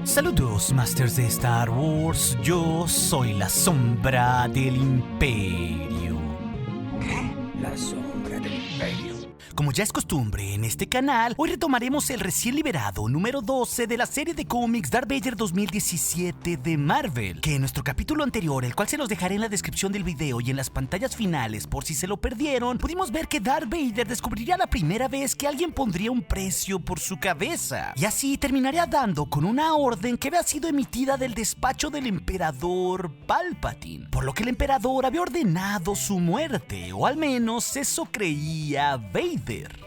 Saludos, Masters de Star Wars. Yo soy la sombra del Imperio. La sombra del Imperio. Como ya es costumbre en este canal, hoy retomaremos el recién liberado número 12 de la serie de cómics Darth Vader 2017 de Marvel, que en nuestro capítulo anterior, el cual se los dejaré en la descripción del video y en las pantallas finales por si se lo perdieron, pudimos ver que Darth Vader descubriría la primera vez que alguien pondría un precio por su cabeza, y así terminaría dando con una orden que había sido emitida del despacho del emperador Palpatine, por lo que el emperador había ordenado su muerte, o al menos eso creía Vader.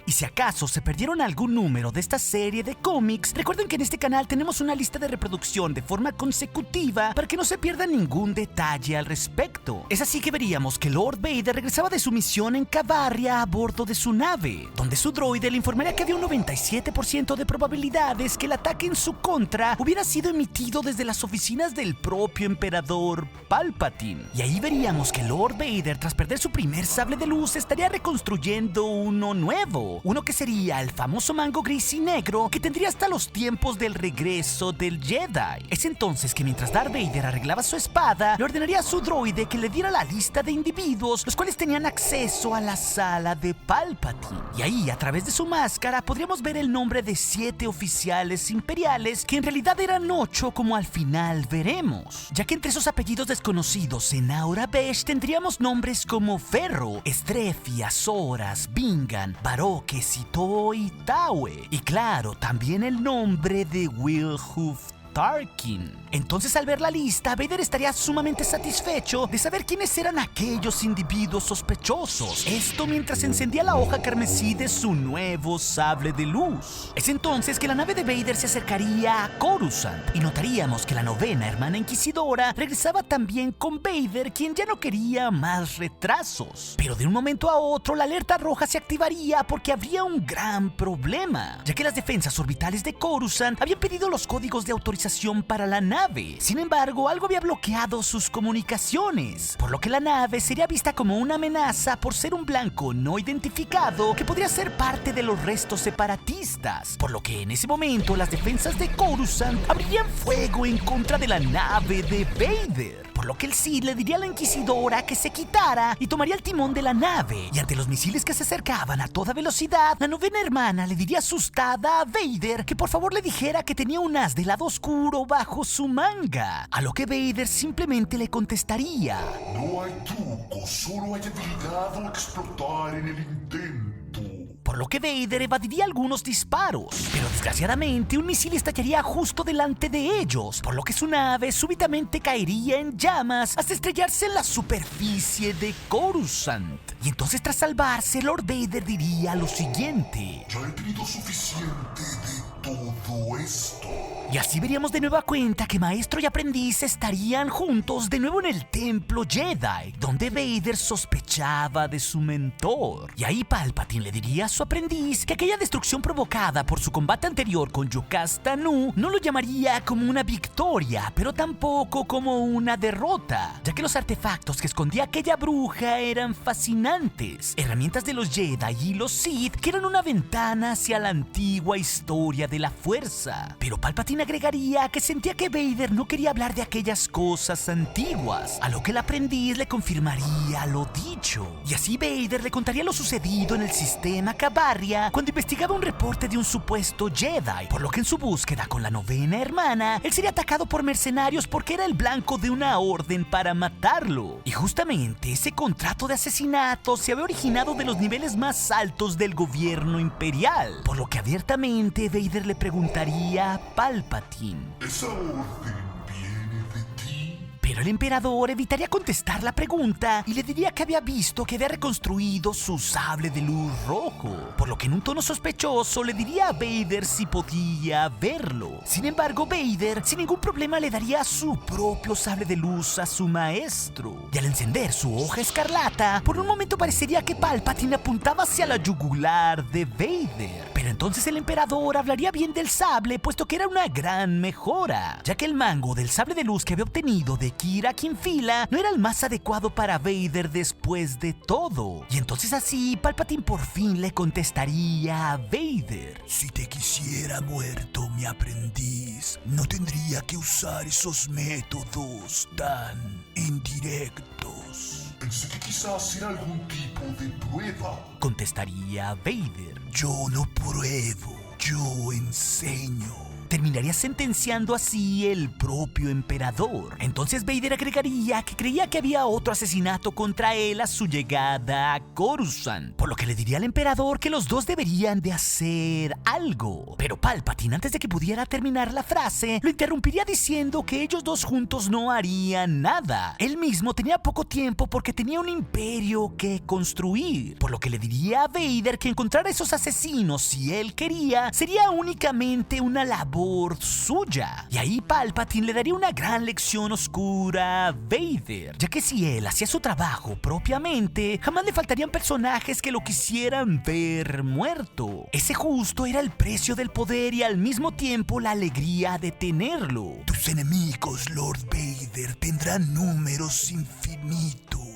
Y si acaso se perdieron algún número de esta serie de cómics, recuerden que en este canal tenemos una lista de reproducción de forma consecutiva para que no se pierda ningún detalle al respecto. Es así que veríamos que Lord Vader regresaba de su misión en Cavarria a bordo de su nave, donde su droide le informaría que había un 97% de probabilidades que el ataque en su contra hubiera sido emitido desde las oficinas del propio emperador Palpatine. Y ahí veríamos que Lord Vader, tras perder su primer sable de luz, estaría reconstruyendo uno nuevo, uno que sería el famoso mango gris y negro que tendría hasta los tiempos del regreso del Jedi. Es entonces que mientras Darth Vader arreglaba su espada, le ordenaría a su droide que le diera la lista de individuos los cuales tenían acceso a la sala de Palpatine. Y ahí, a través de su máscara, podríamos ver el nombre de 7 oficiales imperiales, que en realidad eran 8 como al final veremos, ya que entre esos apellidos desconocidos en Aura Besh tendríamos nombres como Ferro, Strefi, Azoras, Bingan, Baroque, Sito y Taue. Y claro, también el nombre de Wilhuf Tarkin. Entonces, al ver la lista, Vader estaría sumamente satisfecho de saber quiénes eran aquellos individuos sospechosos. Esto mientras encendía la hoja carmesí de su nuevo sable de luz. Es entonces que la nave de Vader se acercaría a Coruscant y notaríamos que la novena hermana inquisidora regresaba también con Vader, quien ya no quería más retrasos. Pero de un momento a otro, la alerta roja se activaría porque habría un gran problema, ya que las defensas orbitales de Coruscant habían pedido los códigos de autorización para la nave. Sin embargo, algo había bloqueado sus comunicaciones, por lo que la nave sería vista como una amenaza por ser un blanco no identificado que podría ser parte de los restos separatistas, por lo que en ese momento las defensas de Coruscant abrirían fuego en contra de la nave de Vader, por lo que el Sith le diría a la Inquisidora que se quitara y tomaría el timón de la nave, y ante los misiles que se acercaban a toda velocidad, la novena hermana le diría asustada a Vader que por favor le dijera que tenía un as del lado oscuro bajo su manga, a lo que Vader simplemente le contestaría: no hay truco, solo hay habilidad o explotar en el intento. Por lo que Vader evadiría algunos disparos, pero desgraciadamente un misil estallaría justo delante de ellos, por lo que su nave súbitamente caería en llamas hasta estrellarse en la superficie de Coruscant. Y entonces, tras salvarse, Lord Vader diría lo siguiente: ya he tenido suficiente de todo esto. Y así veríamos de nueva cuenta que maestro y aprendiz estarían juntos de nuevo en el templo Jedi, donde Vader sospechaba de su mentor. Y ahí Palpatine le diría a su aprendiz que aquella destrucción provocada por su combate anterior con Yocasta Nu no lo llamaría como una victoria, pero tampoco como una derrota, ya que los artefactos que escondía aquella bruja eran fascinantes, herramientas de los Jedi y los Sith que eran una ventana hacia la antigua historia de la fuerza. Pero Palpatine agregaría que sentía que Vader no quería hablar de aquellas cosas antiguas, a lo que el aprendiz le confirmaría lo dicho. Y así Vader le contaría lo sucedido en el sistema Cavarria cuando investigaba un reporte de un supuesto Jedi, por lo que en su búsqueda con la novena hermana, él sería atacado por mercenarios porque era el blanco de una orden para matarlo. Y justamente ese contrato de asesinato se había originado de los niveles más altos del gobierno imperial, por lo que abiertamente Vader le preguntaría a Palpatine: Esa orden viene de ti. Pero el emperador evitaría contestar la pregunta y le diría que había visto que había reconstruido su sable de luz rojo, por lo que en un tono sospechoso le diría a Vader si podía verlo. Sin embargo, Vader sin ningún problema le daría su propio sable de luz a su maestro. Y al encender su hoja escarlata, por un momento parecería que Palpatine apuntaba hacia la yugular de Vader. Pero entonces el emperador hablaría bien del sable, puesto que era una gran mejora, ya que el mango del sable de luz que había obtenido de elegir a quien fila no era el más adecuado para Vader después de todo. Y entonces así Palpatine por fin le contestaría a Vader: Si te quisiera muerto, mi aprendiz, no tendría que usar esos métodos tan indirectos. Pensé que quizás era algún tipo de prueba. Contestaría Vader: Yo no pruebo, yo enseño. Terminaría sentenciando así el propio emperador. Entonces Vader agregaría que creía que había otro asesinato contra él a su llegada a Coruscant, por lo que le diría al emperador que los dos deberían de hacer algo. Pero Palpatine, antes de que pudiera terminar la frase, lo interrumpiría diciendo que ellos dos juntos no harían nada. Él mismo tenía poco tiempo porque tenía un imperio que construir, por lo que le diría a Vader que encontrar a esos asesinos, si él quería, sería únicamente una labor suya. Y ahí Palpatine le daría una gran lección oscura a Vader, ya que si él hacía su trabajo propiamente, jamás le faltarían personajes que lo quisieran ver muerto. Ese justo era el precio del poder y al mismo tiempo la alegría de tenerlo. Tus enemigos, Lord Vader, tendrán números infinitos.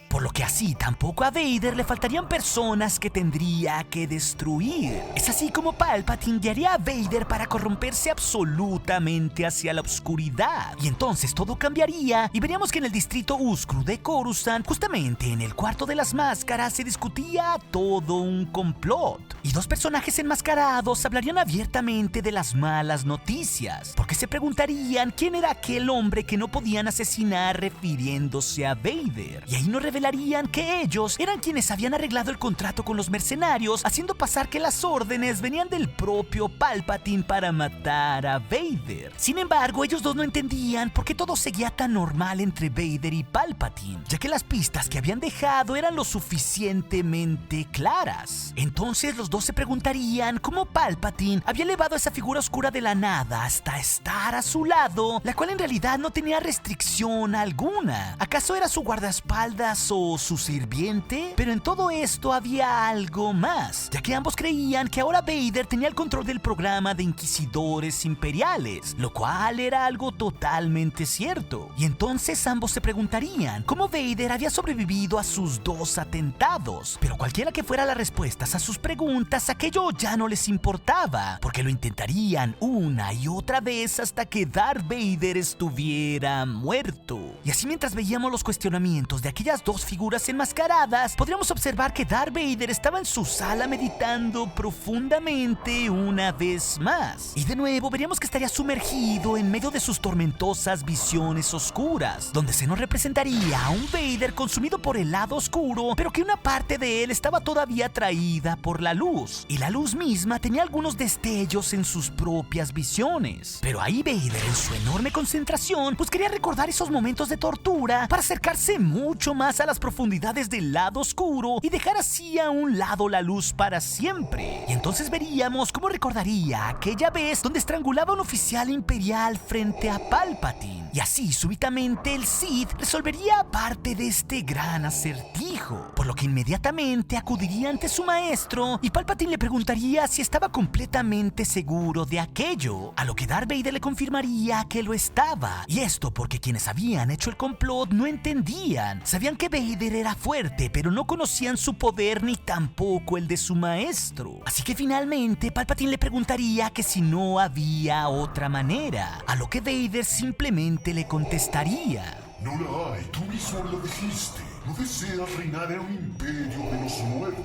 Por lo que así tampoco a Vader le faltarían personas que tendría que destruir. Es así como Palpatine guiaría a Vader para corromperse absolutamente hacia la oscuridad. Y entonces todo cambiaría y veríamos que en el distrito Uskru de Coruscant, justamente en el cuarto de las máscaras, se discutía todo un complot. Y dos personajes enmascarados hablarían abiertamente de las malas noticias, porque se preguntarían quién era aquel hombre que no podían asesinar refiriéndose a Vader. Y ahí nos revelarían que ellos eran quienes habían arreglado el contrato con los mercenarios, haciendo pasar que las órdenes venían del propio Palpatine para matar a Vader. Sin embargo, ellos dos no entendían por qué todo seguía tan normal entre Vader y Palpatine, ya que las pistas que habían dejado eran lo suficientemente claras. Entonces los dos se preguntarían cómo Palpatine había elevado a esa figura oscura de la nada hasta estar a su lado, la cual en realidad no tenía restricción alguna. ¿Acaso era su guardaespaldas o su sirviente? Pero en todo esto había algo más, ya que ambos creían que ahora Vader tenía el control del programa de inquisidores imperiales, lo cual era algo totalmente cierto. Y entonces ambos se preguntarían cómo Vader había sobrevivido a sus dos atentados. Pero cualquiera que fuera las respuestas a sus preguntas, aquello ya no les importaba, porque lo intentarían una y otra vez hasta que Darth Vader estuviera muerto. Y así, mientras veíamos los cuestionamientos de aquellas dos figuras enmascaradas, podríamos observar que Darth Vader estaba en su sala meditando profundamente una vez más. Y de nuevo veríamos que estaría sumergido en medio de sus tormentosas visiones oscuras, donde se nos representaría a un Vader consumido por el lado oscuro, pero que una parte de él estaba todavía atraída por la luz. Y la luz misma tenía algunos destellos en sus propias visiones. Pero ahí Vader, en su enorme concentración, pues quería recordar esos momentos de tortura para acercarse mucho más a las profundidades del lado oscuro y dejar así a un lado la luz para siempre. Y entonces veríamos cómo recordaría aquella vez donde estrangulaba a un oficial imperial frente a Palpatine. Y así, súbitamente, el Sith resolvería parte de este gran acertijo, por lo que inmediatamente acudiría ante su maestro y Palpatine le preguntaría si estaba completamente seguro de aquello, a lo que Darth Vader le confirmaría que lo estaba. Y esto porque quienes habían hecho el complot no entendían. Sabían que Vader era fuerte, pero no conocían su poder ni tampoco el de su maestro. Así que finalmente Palpatine le preguntaría que si no había otra manera, a lo que Vader simplemente le contestaría: No la hay, tú mismo lo dijiste. No deseas reinar en un imperio de los muertos.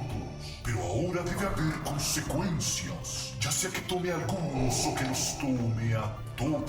Pero ahora debe haber consecuencias, ya sea que tome a algunos o que los tome a todos.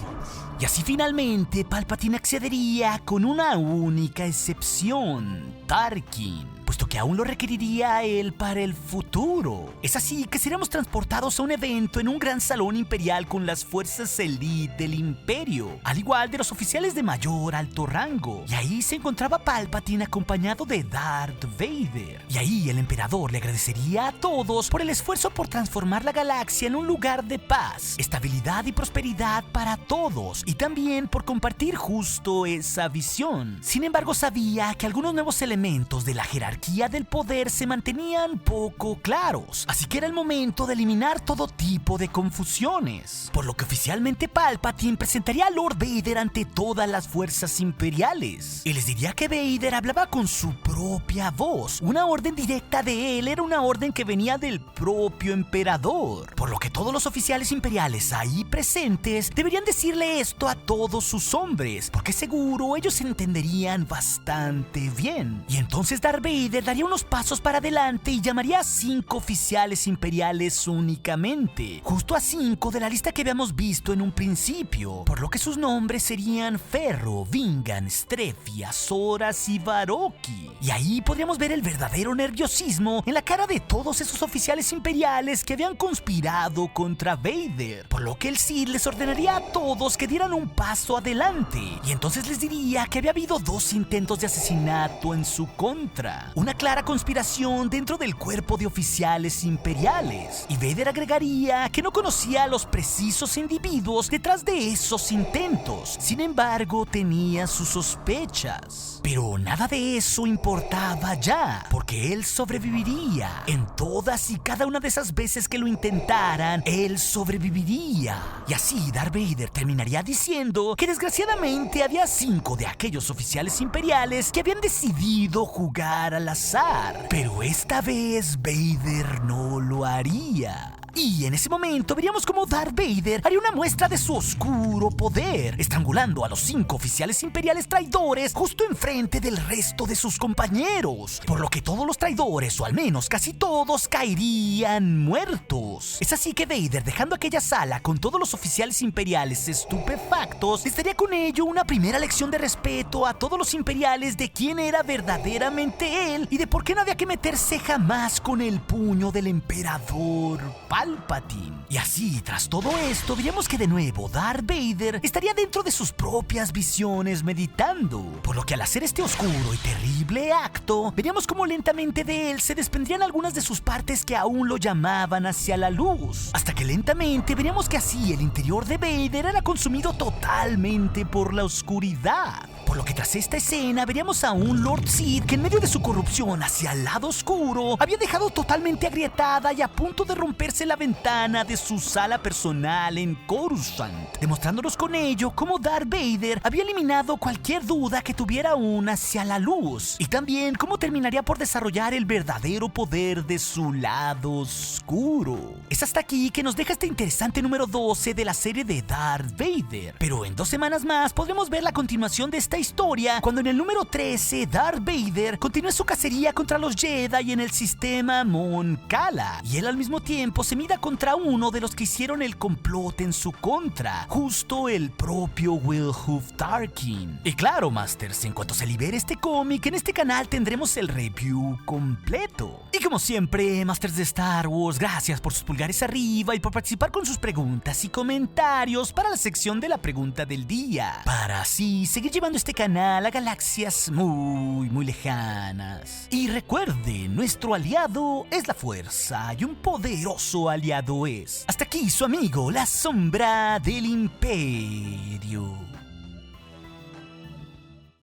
Y así finalmente Palpatine accedería con una única excepción: Tarkin, puesto que aún lo requeriría a él para el futuro. Es así que seríamos transportados a un evento en un gran salón imperial con las fuerzas elite del imperio, al igual de los oficiales de mayor alto rango. Y ahí se encontraba Palpatine acompañado de Darth Vader. Y ahí el emperador le agradecería a todos por el esfuerzo por transformar la galaxia en un lugar de paz, estabilidad y prosperidad para todos, y también por compartir justo esa visión. Sin embargo, sabía que algunos nuevos elementos de la jerarquía jerarquía del poder se mantenían poco claros, así que era el momento de eliminar todo tipo de confusiones, por lo que oficialmente Palpatine presentaría a Lord Vader ante todas las fuerzas imperiales y les diría que Vader hablaba con su propia voz. Una orden directa de él era una orden que venía del propio emperador, por lo que todos los oficiales imperiales ahí presentes deberían decirle esto a todos sus hombres, porque seguro ellos entenderían bastante bien. Y entonces Darth Vader daría unos pasos para adelante y llamaría a 5 oficiales imperiales únicamente, justo a 5 de la lista que habíamos visto en un principio, por lo que sus nombres serían Ferro, Vingan, Strefi, Azoras y Baroki. Y ahí podríamos ver el verdadero nerviosismo en la cara de todos esos oficiales imperiales que habían conspirado contra Vader, por lo que el Sith les ordenaría a todos que dieran un paso adelante, y entonces les diría que había habido 2 intentos de asesinato en su contra, una clara conspiración dentro del cuerpo de oficiales imperiales, y Vader agregaría que no conocía a los precisos individuos detrás de esos intentos, sin embargo tenía sus sospechas. Pero nada de eso importaba ya, porque él sobreviviría. En todas y cada una de esas veces que lo intentaran, él sobreviviría. Y así Darth Vader terminaría diciendo que desgraciadamente había 5 de aquellos oficiales imperiales que habían decidido jugar al azar. Pero esta vez Vader no lo haría. Y en ese momento veríamos cómo Darth Vader haría una muestra de su oscuro poder, estrangulando a los 5 oficiales imperiales traidores justo enfrente del resto de sus compañeros, por lo que todos los traidores, o al menos casi todos, caerían muertos. Es así que Vader, dejando aquella sala con todos los oficiales imperiales estupefactos, les daría con ello una primera lección de respeto a todos los imperiales de quién era verdaderamente él y de por qué no había que meterse jamás con el puño del emperador Palpatine. Y así, tras todo esto, veríamos que de nuevo Darth Vader estaría dentro de sus propias visiones meditando, por lo que al hacer este oscuro y terrible acto, veríamos cómo lentamente de él se desprendrían algunas de sus partes que aún lo llamaban hacia la luz, hasta que lentamente veríamos que así el interior de Vader era consumido totalmente por la oscuridad. Por lo que tras esta escena veríamos a un Lord Sith que en medio de su corrupción hacia el lado oscuro había dejado totalmente agrietada y a punto de romperse la ventana de su sala personal en Coruscant, demostrándonos con ello cómo Darth Vader había eliminado cualquier duda que tuviera aún hacia la luz, y también cómo terminaría por desarrollar el verdadero poder de su lado oscuro. Es hasta aquí que nos deja este interesante número 12 de la serie de Darth Vader, pero en 2 semanas más podremos ver la continuación de esta historia, cuando en el número 13 Darth Vader continúe su cacería contra los Jedi en el sistema Mon Cala, y él al mismo tiempo se mida contra uno de los que hicieron el complot en su contra, justo el propio Wilhoof Tarkin. Y claro, Masters, en cuanto se libere este cómic, en este canal tendremos el review completo. Y como siempre, Masters de Star Wars, gracias por sus pulgares arriba y por participar con sus preguntas y comentarios para la sección de la pregunta del día, para así seguir llevando este canal a galaxias muy lejanas. Y recuerden, nuestro aliado es la fuerza y un poderoso aliado es. Hasta aquí su amigo, la sombra del imperio.